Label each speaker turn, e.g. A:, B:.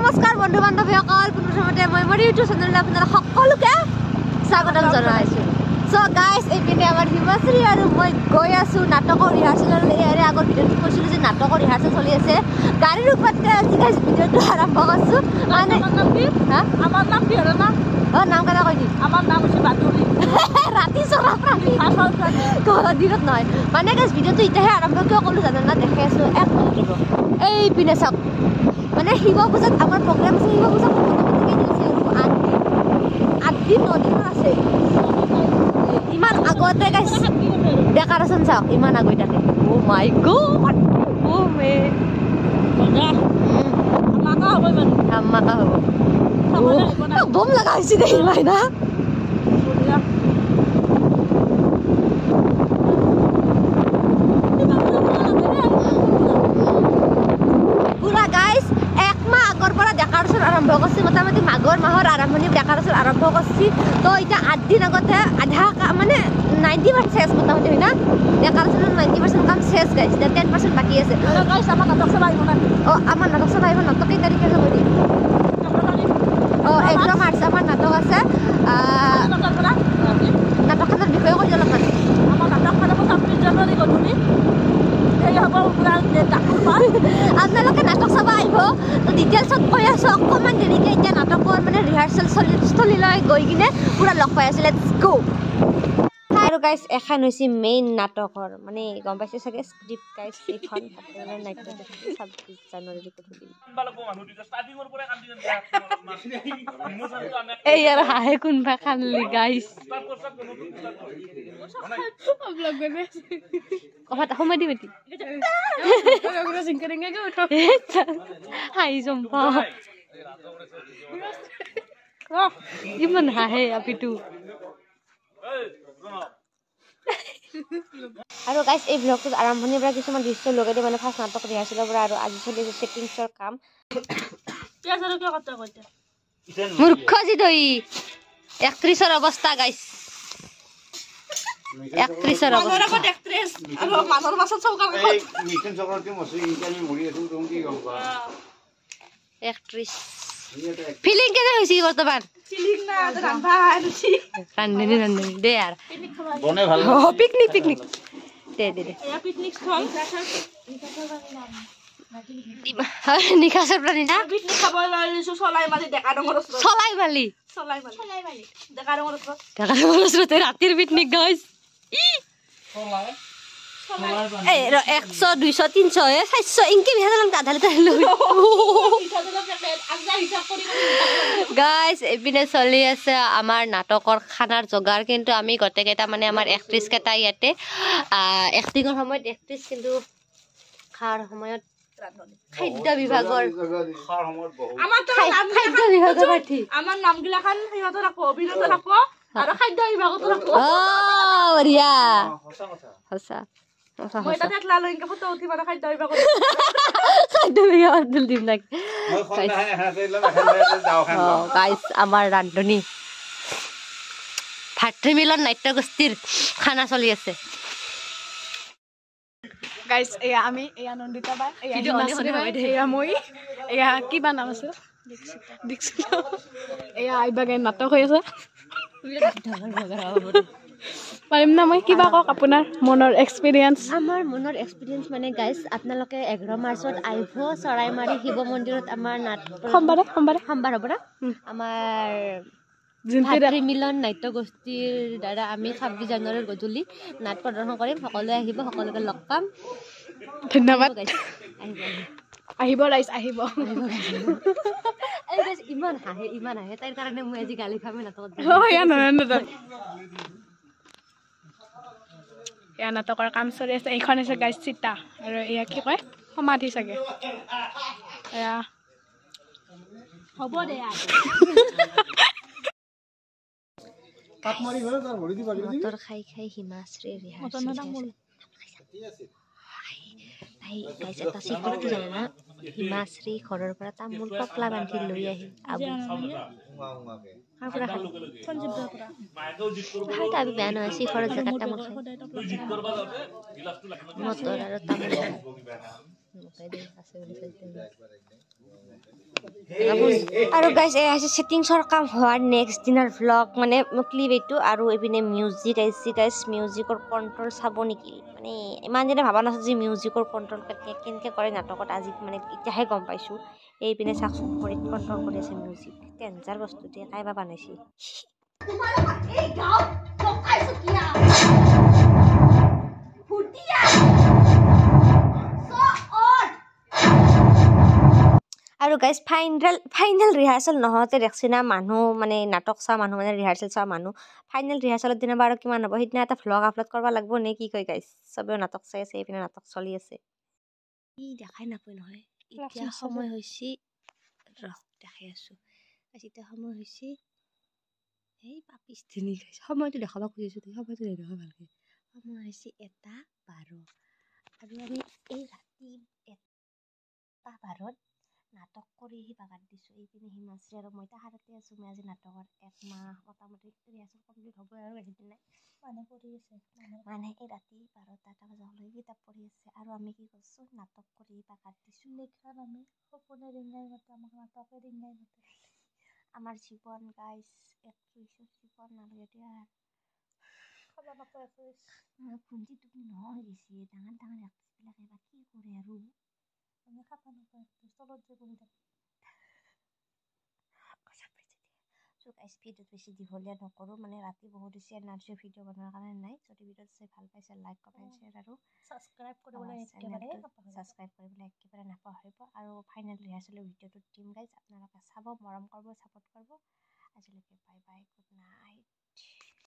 A: নমস্কাৰ বন্ধু বান্ধৱীসকল পুনৰমতে মই মোৰ ইউটিউব চেনেললৈ আপোনালোক সকলোকে স্বাগতম জনাইছোঁ। সো গাইজ এইপিনে আমাৰ হিমাশ্ৰী আৰু মই গৈ আছোঁ নাটকৰ ৰিহাৰ্চেলৰ ইয়াৰে আগৰ ভিডিঅ'টো কৈছিলোঁ যে নাটকৰ ৰিহাৰ্চেল চলি আছে গাড়ীৰ ওপৰতে আজি গাইজ ভিডিঅ'টো আৰম্ভ কৰিছোঁ। মানে
B: আমাৰ নাম কি হয় না?
A: নাম কেনে কৈ দিম
B: আমাৰ নাম হৈছে বাদুলি
A: ৰাতি চৰা প্ৰাণী দিনত নহয়। মানে গাইজ ভিডিঅ'টো এতিয়াহে আৰম্ভ কিয় ক'লোঁ জানো না দেখাই আছোঁ এক মিনিট এইপিনে চাওক। মানে শিৱ পূজাত আমাৰ প্ৰগ্ৰাম আছে। শিৱ পূজাত আঠ দিন 9 দিন আছে। ইমান আগতে গাইছ ডেকাৰেশ্যন চাওক ইমান আগতীয়াকে। অ' মাই গড ধামাকা হ'ব বম লগা হৈছে দেই ভাই না। আৰম্ভ কৰিছে মোটামুটি মাঘৰ মাহৰ আৰম্ভণি ডেকাৰেশ্যন আৰম্ভ কৰিছে। তো এতিয়া 8 দিন আগতে আধা মানে 90% শেষ মোটামুটি হয় না। ডেকাৰেশ্যনৰ 90% কাম শেষ গাইছে, 10% বাকী আছে।
B: আমাৰ নাটক চাব আহিব না?
A: আমাৰ নাটক চাব আহিব। নাটক কেই তাৰিখে যাব দিম? 11 মাৰ্চ আমাৰ নাটক আছে। নাটকখনৰ বিষয়ে কৈ দিয়ক অলপমান।
B: আমাৰ নাটকখন হ'ব 26 জানুৱাৰী গধূলি।
A: আপোনালোকে নাটক চাব আহিব। তো ডিটেইলছত কৈ আছোঁ অকণমান দেৰিকৈ। এতিয়া নাটকৰ মানে ৰিহাৰ্চেল স্থলীলৈ গৈ কিনে পূৰা লগ পাই আছোঁ। লেটছ গ'। আৰু গাইজ এখন হৈছে মেইন নাটকৰ মানে গম পাইছে চাগে স্ক্ৰিপ্ট গাইজ এইখন নাট্য 26 জানুৱাৰী গধূলি। এই আৰু হাঁহে কোনবা খানলি গাইজ কথা সময় দিম এটি হাঁহি চম্পা ইমান হাঁহে আপিটো। আৰু গাইজ এই ব্লগটোত আৰম্ভণিৰ পৰা কিছুমান দৃশ্য লগাই দিয়ে মানে ফাৰ্ষ্ট নাটক ৰিহাৰ্চেলৰ পৰা আৰু আজি চলি আছে ছেটিংছৰ কাম। মূৰ্খ যি দই 31ৰ অৱস্থা গাইজ 31ৰ অৱস্থা 31 ফিলিং কেনে হৈছে বৰ্তমান? ৰান্ধনি দে আৰু পিকনিক দে নিকাচৰ প্ৰাণী না ৰাতিৰ পিকনিক গাইজ 100 200 300 400 ইনকে গাধালি গাইজ এইপিনে চলি আছে আমাৰ নাটকৰ খানাৰ যোগাৰ। কিন্তু আমি গোটেইকেইটা মানে আমাৰ এক্ট্ৰেছ কেইটা ইয়াতে এক্টিঙৰ সময়ত এক্ট্ৰেছ কিন্তু খাৰ সময়ত খাদ্য বিভাগৰ
B: আমাৰ নামগিলাখান সিহঁতৰ ৰাখো অভিনেতা ৰাখো আৰু খাদ্য বিভাগতো ৰাখো।
A: বঢ়িয়া সঁচা আমাৰ ৰান্ধনী ভাতৃমিলন নাট্য গোষ্ঠীৰ খানা চলি আছে।
B: গাইজ এয়া আমি এয়া নন্দিতা বাই এয়া মই এয়া কিবা নাম আছে দীক্ষিতা এয়া এইবাগে নাটক হৈ আছে। পাৰিম না মই কিবা কওক আপোনাৰ মনৰ এক্সপিৰিয়েঞ্চ?
A: আমাৰ মনৰ এক্সপিৰিয়েঞ্চ মানে গাইজ আপোনালোকে 11 মাৰ্চত আহিব চৰাইমাৰী শিৱ মন্দিৰত আমাৰ সোমবাৰ হ'ব না আমাৰ ভাতৃমিলন নাট্য গোষ্ঠীৰ দ্বাৰা আমি 26 জানুৱাৰীৰ গধূলি নাট প্ৰদৰ্শন কৰিম। সকলোৱে আহিব, সকলোকে লগ পাম।
B: ধন্যবাদ। আহিব ৰাইজ আহিব।
A: ইমান হাঁহে তাইৰ কাৰণে মই আজি গালি খামেই নাটকত।
B: এয়া নাটকৰ কাম চলি আছে। এইখন আছে গাইজ চিতা আৰু এয়া কি কয় সমাধি চাগে। এয়া হ'ব দে
A: মটৰ খাই হিমাশ্ৰী এটা চিক্ৰেট জানে না? হিমাশ্ৰী ঘৰৰ পৰা তামোল পকলা বান্ধি লৈ আহি বেয়া নহয় শিখৰৰ জেগাত তামোল খাই মটৰ আৰু তামোল আৰু গাইজ এয়া হৈছে ছেটিংছৰ কাম হোৱাৰ নেক্সট দিনাৰ ভ্লগ মানে ক্লিপ এইটো আৰু এইপিনে মিউজিক আহিছে গাইজ মিউজিকৰ কণ্ট্ৰল চাব নেকি মানে ইমান দিনে ভাবা নাছিলোঁ যে মিউজিকৰ কণ্ট্ৰল কেনেকৈ কৰে নাটকত আজি মানে এতিয়াহে গম পাইছোঁ এইপিনে চাওকচোন ভৰিত কণ্ট্ৰল কৰি আছে মিউজিক ডেঞ্জাৰ বস্তু দিয়ে কাইবা বনাইছে আৰু গাইজ ফাইনেল ৰিহাৰ্চেল নহওঁতে দেখছি না মানুহ মানে নাটক চোৱা মানুহ মানে ৰিহাৰ্চেল চোৱা মানুহ ফাইনেল ৰিহাৰ্চেলৰ দিনা বাৰু কিমান হ'ব সেইদিনা এটা ভ্লগ আপলোড কৰিব লাগিব নে কি কয় গাইজ চবেও নাটক চাই আছে এইপিনে নাটক চলি আছে ই দেখাই নাপায় নহয় এতিয়া সময় হৈছে দেখাই আছোঁ এতিয়া সময় হৈছে এই পাপিছ ধুনী গাইজ সময়টো দেখাব খুজিছোঁ সময়টো নেদেখা ভালকৈ সময় হৈছে 1:12 আৰু আমি এই ৰাতি 1:12 নাটক কৰি সি বাগাত দিছোঁ এইপিনে হিমাশ্ৰী আৰু মই তাহাঁততে আছোঁ মই আজি নাটকৰ 1 মাহ মোটামুটি ৰিহাৰ্চেল কমপ্লিট হ'ব আৰু বেছি দিন নাই মানে পঢ়ি আছে মানে এই ৰাতি 12টা বজালৈ কিতাপ পঢ়ি আছে আৰু আমি কি কৰিছোঁ নাটক কৰি বাগাত দিছোঁ লিখাত আমি সপোনে ৰিঙাই মাতে আমাক নাটকে ৰিঙাই মাতে আমাৰ জীৱন গাইজ একত্ৰিছৰ জীৱন নালাগে দিয়া খাব নাপায় ভণ্টি তুমি নহয় গেছি ডাঙৰ এক্ট্ৰেছবিলাকে বা কি কৰে আৰু আমি খাব নাপায় তলত যে বহি থাকে চ' গাইজ ভিডিঅ'টো বেছি দীঘলীয়া নকৰোঁ মানে ৰাতি বহুত বেছি এনাৰ্জি ভিডিঅ' বনোৱাৰ কাৰণে নাই যদি ভিডিঅ'টো চাই ভাল পাইছে লাইক কমেণ্ট শ্বেয়াৰ আৰু ছাবস্ক্ৰাইব কৰিবলৈ একেবাৰে নাপাহৰিব আৰু ফাইনেল ৰিহাৰ্চেলৰ ভিডিঅ'টো দিম গাইজ আপোনালোকে চাব মৰম কৰিব ছাপোৰ্ট কৰিব আজিলৈকে বাই বাই গুড নাইট